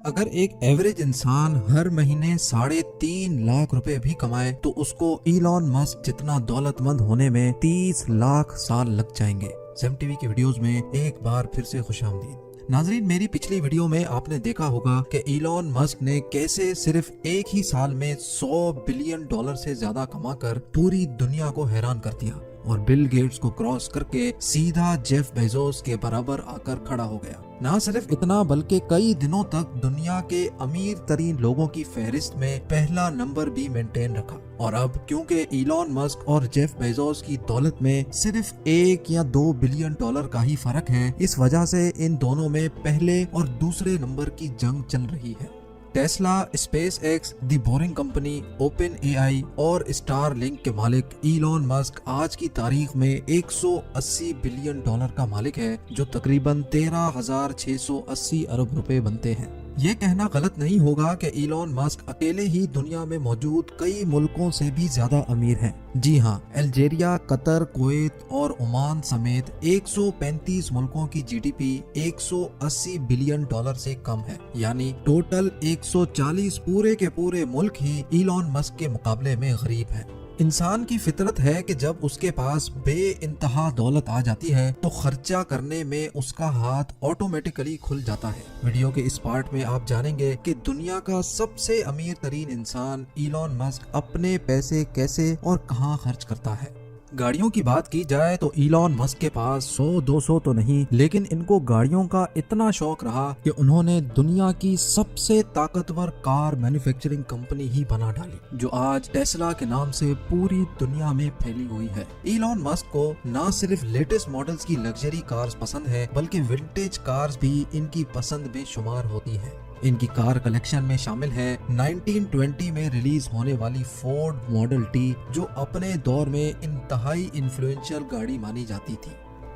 अगर एक एवरेज इंसान हर महीने 3.5 लाख रुपए भी कमाए तो उसको इलॉन मस्क जितना दौलतमंद होने में 30 लाख साल लग जाएंगे। ज़ेम टीवी की वीडियोस में एक बार फिर से खुशामदीद। नाजरीन, मेरी पिछली वीडियो में आपने देखा होगा कि इलॉन मस्क ने कैसे सिर्फ एक ही साल में $100 बिलियन से ज्यादा कमाकर पूरी दुनिया को हैरान कर दिया और बिल गेट्स को क्रॉस करके सीधा जेफ बेजोस के बराबर आकर खड़ा हो गया। ना सिर्फ इतना बल्कि कई दिनों तक दुनिया के अमीर तरीन लोगों की फहरिस्त में पहला नंबर भी मेंटेन रखा। और अब क्योंकि इलॉन मस्क और जेफ बेजोस की दौलत में सिर्फ $1 या $2 बिलियन का ही फर्क है, इस वजह से इन दोनों में पहले और दूसरे नंबर की जंग चल रही है। टेस्ला, स्पेस एक्स, दी बोरिंग कंपनी, ओपन एआई और स्टारलिंक के मालिक इलॉन मस्क आज की तारीख में $180 बिलियन का मालिक है, जो तकरीबन 13,680 अरब रुपए बनते हैं। ये कहना गलत नहीं होगा कि इलॉन मस्क अकेले ही दुनिया में मौजूद कई मुल्कों से भी ज्यादा अमीर हैं। जी हाँ, अल्जीरिया, कतर, कुवैत और ओमान समेत 135 मुल्कों की जीडीपी $180 बिलियन से कम है। यानी टोटल 140 पूरे के पूरे मुल्क ही इलॉन मस्क के मुकाबले में गरीब हैं। इंसान की फितरत है कि जब उसके पास बेइंतहा दौलत आ जाती है तो खर्चा करने में उसका हाथ ऑटोमेटिकली खुल जाता है। वीडियो के इस पार्ट में आप जानेंगे कि दुनिया का सबसे अमीर तरीन इंसान इलॉन मस्क अपने पैसे कैसे और कहां खर्च करता है। गाड़ियों की बात की जाए तो इलॉन मस्क के पास 100-200 तो नहीं, लेकिन इनको गाड़ियों का इतना शौक रहा कि उन्होंने दुनिया की सबसे ताकतवर कार मैन्युफैक्चरिंग कंपनी ही बना डाली, जो आज टेस्ला के नाम से पूरी दुनिया में फैली हुई है। इलॉन मस्क को न सिर्फ लेटेस्ट मॉडल्स की लग्जरी कार्स पसंद है, बल्कि विंटेज कार्स भी इनकी पसंद में शुमार होती है। इनकी कार कलेक्शन में शामिल है 1920 में रिलीज होने वाली फोर्ड मॉडल टी, जो अपने दौर में इंतहाई इन्फ्लुएंशियल गाड़ी मानी जाती थी।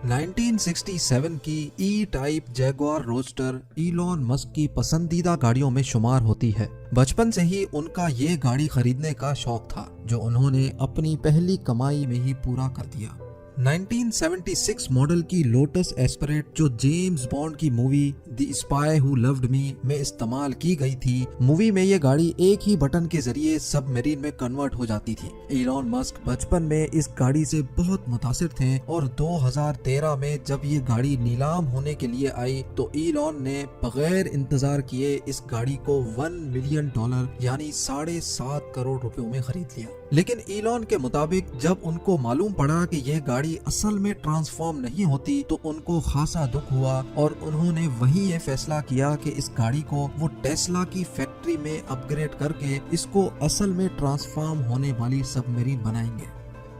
1967 की E type Jaguar roadster Elon Musk की पसंदीदा गाड़ियों में शुमार होती है। बचपन से ही उनका ये गाड़ी खरीदने का शौक था, जो उन्होंने अपनी पहली कमाई में ही पूरा कर दिया। 1976 मॉडल की लोटस एस्परेट, जो जेम्स बॉन्ड की movie the spy who loved me में इस्तेमाल की गई थी, मूवी में ये गाड़ी एक ही बटन के जरिए सबमरीन में कन्वर्ट हो जाती थी। इलॉन मस्क बचपन में इस गाड़ी से बहुत मुतासिर थे और 2013 में जब ये गाड़ी नीलाम होने के लिए आई तो इलॉन ने बगैर इंतजार किए इस गाड़ी को $1 मिलियन यानी 7.5 करोड़ रुपयों में खरीद लिया। लेकिन इलॉन के मुताबिक जब उनको मालूम पड़ा कि यह गाड़ी असल में ट्रांसफॉर्म नहीं होती तो उनको खासा दुख हुआ और उन्होंने वही ये फैसला किया कि इस गाड़ी को वो टेस्ला की फैक्ट्री में अपग्रेड करके इसको असल में ट्रांसफॉर्म होने वाली सबमरीन बनाएंगे।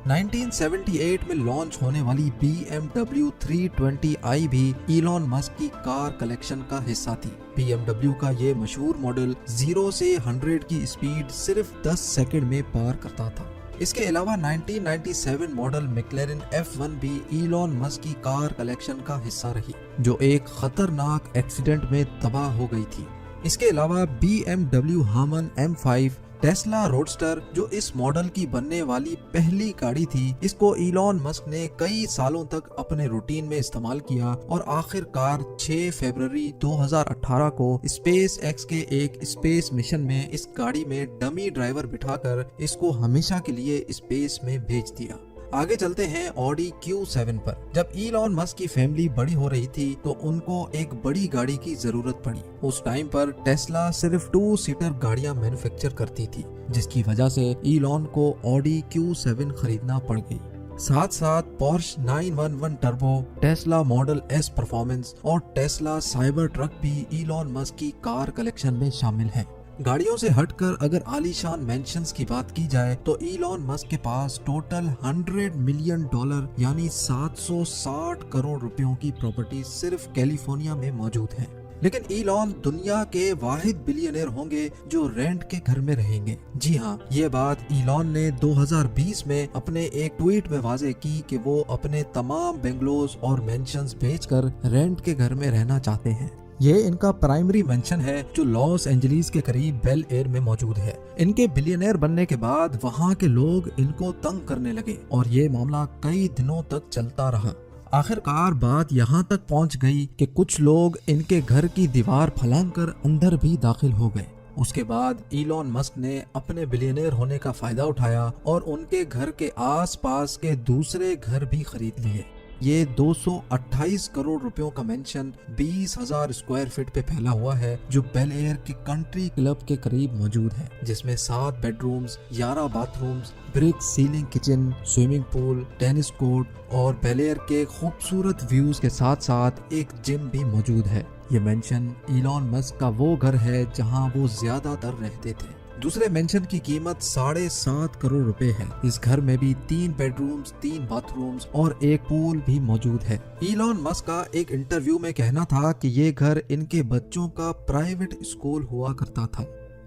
1978 में लॉन्च होने वाली BMW 320i भी इलॉन मस्क की कार कलेक्शन का हिस्सा थी। BMW का ये मशहूर मॉडल 0 से 100 की स्पीड सिर्फ 10 सेकंड में पार करता था। इसके अलावा 1997 मॉडल मैक्लेरन F1 भी इलॉन मस्क की कार कलेक्शन का हिस्सा रही, जो एक खतरनाक एक्सीडेंट में तबाह हो गई थी। इसके अलावा BMW हामन M5, टेस्ला रोडस्टर, जो इस मॉडल की बनने वाली पहली गाड़ी थी, इसको इलॉन मस्क ने कई सालों तक अपने रूटीन में इस्तेमाल किया और आखिरकार 6 फरवरी 2018 को स्पेस एक्स के एक स्पेस मिशन में इस गाड़ी में डमी ड्राइवर बिठाकर इसको हमेशा के लिए स्पेस में भेज दिया। आगे चलते हैं ऑडी Q7 पर। जब इलॉन मस्क की फैमिली बड़ी हो रही थी तो उनको एक बड़ी गाड़ी की जरूरत पड़ी। उस टाइम पर टेस्ला सिर्फ 2 सीटर गाड़ियां मैन्युफैक्चर करती थी, जिसकी वजह से इलॉन को ऑडी Q7 खरीदना पड़ गई। साथ साथ Porsche 911 turbo, Tesla model S performance और टेस्ला साइबर ट्रक भी इलॉन मस्क की कार कलेक्शन में शामिल हैं। गाड़ियों से हटकर अगर आलीशान मैंशंस की बात की जाए तो इलॉन मस्क के पास टोटल $100 मिलियन यानी 760 करोड़ रुपयों की प्रॉपर्टी सिर्फ कैलिफोर्निया में मौजूद है। लेकिन इलॉन दुनिया के वाहिद बिलियनर होंगे जो रेंट के घर में रहेंगे। जी हाँ, ये बात इलॉन ने 2020 में अपने एक ट्वीट में वाजे की कि वो अपने तमाम बंगलोज और मैंशंस बेचकर रेंट के घर में रहना चाहते हैं। ये इनका प्राइमरी मेंशन है, जो लॉस एंजलिस के करीब बेल एयर में मौजूद है। इनके बिलियनर बनने के बाद वहाँ के लोग इनको तंग करने लगे और ये मामला कई दिनों तक चलता रहा। आखिरकार बात यहाँ तक पहुँच गई कि कुछ लोग इनके घर की दीवार फलांग अंदर भी दाखिल हो गए। उसके बाद इलॉन मस्क ने अपने बिलियनेयर होने का फायदा उठाया और उनके घर के आसपास के दूसरे घर भी खरीद लिए। ये 228 करोड़ रुपयों का मेंशन 20,000 स्क्वायर फीट पे फैला हुआ है, जो बेल एयर के कंट्री क्लब के करीब मौजूद है, जिसमें 7 bedrooms, 11 bathrooms, brick ceiling kitchen, swimming pool, tennis court और बेल एयर के खूबसूरत व्यूज के साथ साथ एक जिम भी मौजूद है। ये मेंशन इलॉन मस्क का वो घर है जहां वो ज्यादातर रहते थे। दूसरे मेंशन की कीमत 7.5 करोड़ रुपए है। इस घर में भी 3 बेडरूम्स, 3 बाथरूम्स और एक पूल भी मौजूद है। इलॉन मस्क का एक इंटरव्यू में कहना था कि ये घर इनके बच्चों का प्राइवेट स्कूल हुआ करता था।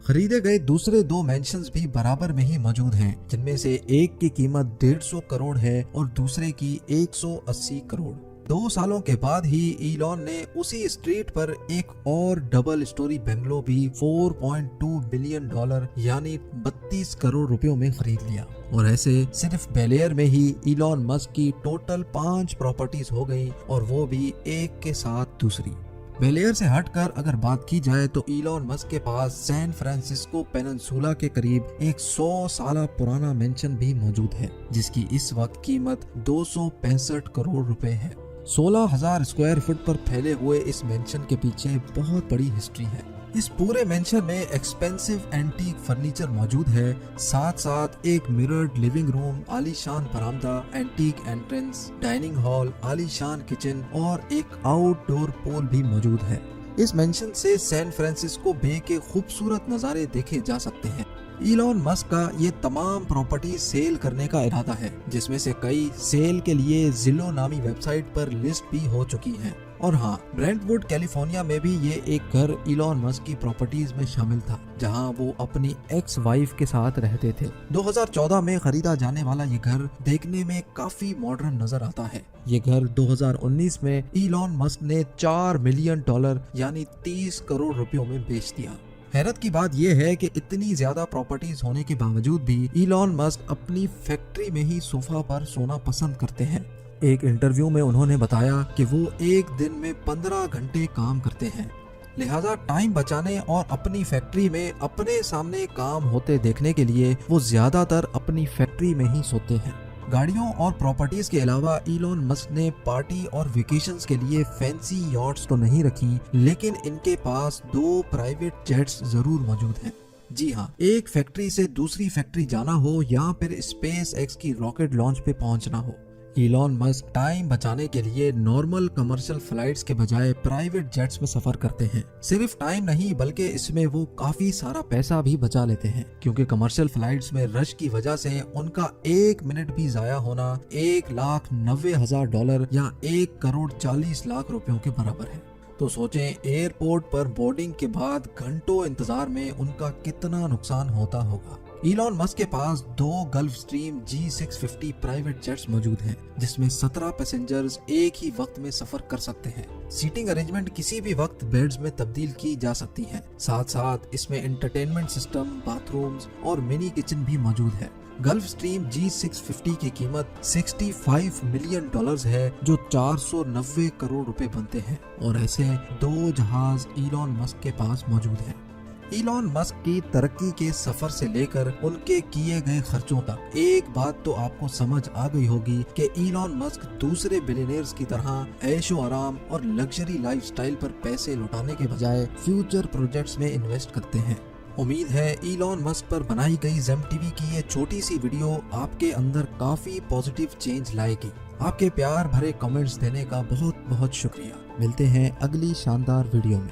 खरीदे गए दूसरे 2 मेंशंस भी बराबर में ही मौजूद हैं, जिनमें से एक की कीमत 150 करोड़ है और दूसरे की 180 करोड़। 2 सालों के बाद ही इलॉन ने उसी स्ट्रीट पर एक और डबल स्टोरी बंगलो भी $4.2 बिलियन यानी 32 करोड़ रुपयों में खरीद लिया। और ऐसे सिर्फ बेल एयर में ही इलॉन मस्क की टोटल 5 प्रॉपर्टीज हो गई, और वो भी एक के साथ दूसरी। बेल एयर से हटकर अगर बात की जाए तो इलॉन मस्क के पास सैन फ्रांसिस्को पेनिनसुला के करीब एक 100 साल पुराना मेंशन भी मौजूद है, जिसकी इस वक्त कीमत 265 करोड़ रुपए है। 16,000 स्क्वायर फुट पर फैले हुए इस मेंशन के पीछे बहुत बड़ी हिस्ट्री है। इस पूरे मेंशन में एक्सपेंसिव एंटीक फर्नीचर मौजूद है, साथ साथ एक मिरर्ड लिविंग रूम, आलीशान बरामदा, एंटीक एंट्रेंस, डाइनिंग हॉल, आलीशान किचन और एक आउटडोर पूल भी मौजूद है। इस मेंशन से सैन फ्रांसिस्को बे के खूबसूरत नज़ारे देखे जा सकते हैं। इलॉन मस्क का ये तमाम प्रॉपर्टी सेल करने का इरादा है, जिसमें से कई सेल के लिए जिलो नामी वेबसाइट पर लिस्ट भी हो चुकी हैं। और हाँ, ब्रेंटवुड कैलिफोर्निया में भी ये एक घर इलॉन मस्क की प्रॉपर्टीज में शामिल था, जहां वो अपनी एक्स वाइफ के साथ रहते थे। 2014 में खरीदा जाने वाला ये घर देखने में काफी मॉडर्न नजर आता है। ये घर 2019 में इलॉन मस्क ने $4 मिलियन यानी 30 करोड़ रुपयों में बेच दिया। हैरत की बात यह है कि इतनी ज्यादा प्रॉपर्टीज होने के बावजूद भी इलॉन मस्क अपनी फैक्ट्री में ही सोफा पर सोना पसंद करते हैं। एक इंटरव्यू में उन्होंने बताया कि वो एक दिन में 15 घंटे काम करते हैं, लिहाजा टाइम बचाने और अपनी फैक्ट्री में अपने सामने काम होते देखने के लिए वो ज्यादातर अपनी फैक्ट्री में ही सोते हैं। गाड़ियों और प्रॉपर्टीज के अलावा इलॉन मस्क ने पार्टी और वेकेशंस के लिए फैंसी यॉट्स तो नहीं रखी, लेकिन इनके पास 2 प्राइवेट जेट्स जरूर मौजूद हैं। जी हाँ, एक फैक्ट्री से दूसरी फैक्ट्री जाना हो या फिर स्पेस एक्स की रॉकेट लॉन्च पे पहुंचना हो, इलॉन मस्क टाइम बचाने के लिए नॉर्मल कमर्शियल फ्लाइट्स के बजाय प्राइवेट जेट्स में सफर करते हैं। सिर्फ टाइम नहीं बल्कि इसमें वो काफी सारा पैसा भी बचा लेते हैं, क्योंकि कमर्शियल फ्लाइट्स में रश की वजह से उनका 1 मिनट भी जाया होना $1,90,000 या 1,40 लाख रुपयों के बराबर है। तो सोचें, एयरपोर्ट पर बोर्डिंग के बाद घंटों इंतजार में उनका कितना नुकसान होता होगा। इलॉन मस्क के पास 2 gulf stream G650 private jets मौजूद हैं, जिसमें 17 पैसेंजर्स एक ही वक्त में सफर कर सकते हैं। सीटिंग अरेंजमेंट किसी भी वक्त बेड्स में तब्दील की जा सकती है। साथ साथ इसमें एंटरटेनमेंट सिस्टम, बाथरूम्स और मिनी किचन भी मौजूद है। गल्फ स्ट्रीम G650 की कीमत $65 मिलियन है, जो 490 करोड़ रुपए बनते हैं। और ऐसे 2 जहाज इलॉन मस्क के पास मौजूद हैं। इलॉन मस्क की तरक्की के सफर से लेकर उनके किए गए खर्चों तक एक बात तो आपको समझ आ गई होगी कि इलॉन मस्क दूसरे बिलियनियर्स की तरह ऐशो आराम और लग्जरी लाइफस्टाइल पर पैसे लुटाने के बजाय फ्यूचर प्रोजेक्ट्स में इन्वेस्ट करते हैं। उम्मीद है इलॉन मस्क पर बनाई गई जेम टीवी की ये छोटी सी वीडियो आपके अंदर काफी पॉजिटिव चेंज लाएगी। आपके प्यार भरे कमेंट्स देने का बहुत बहुत शुक्रिया। मिलते हैं अगली शानदार वीडियो में।